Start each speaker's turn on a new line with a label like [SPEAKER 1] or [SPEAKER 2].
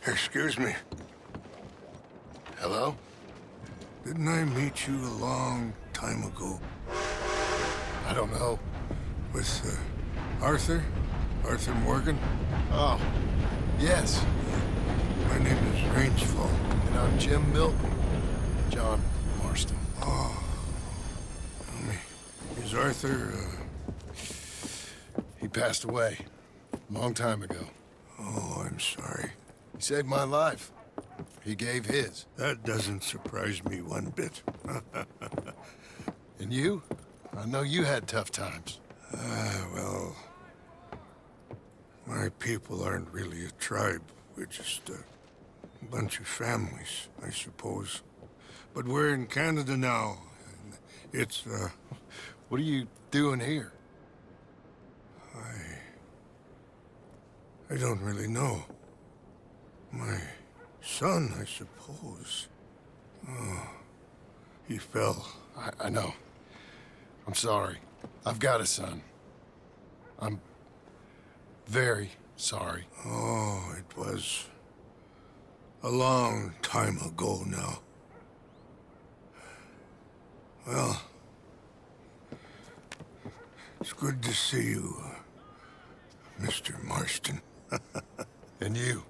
[SPEAKER 1] Excuse me.
[SPEAKER 2] Hello?
[SPEAKER 1] Didn't I meet you a long time ago?
[SPEAKER 2] I don't know.
[SPEAKER 1] With, Arthur? Arthur Morgan?
[SPEAKER 2] Oh, yes.
[SPEAKER 1] My name is Rangefall.
[SPEAKER 2] And I'm Jim Milton. John Marston.
[SPEAKER 1] Oh. Tell me, is Arthur,
[SPEAKER 2] He passed away a long time ago.
[SPEAKER 1] Oh, I'm sorry.
[SPEAKER 2] He saved my life. He gave his.
[SPEAKER 1] That doesn't surprise me one bit.
[SPEAKER 2] And you? I know you had tough times.
[SPEAKER 1] Well... My people aren't really a tribe. We're just a bunch of families, I suppose. But we're in Canada now. And it's,
[SPEAKER 2] What are you doing here?
[SPEAKER 1] I don't really know. My son, I suppose. Oh, he fell.
[SPEAKER 2] I know. I'm sorry. I've got a son. I'm very sorry.
[SPEAKER 1] Oh, it was a long time ago now. Well, it's good to see you, Mr. Marston.
[SPEAKER 2] And you?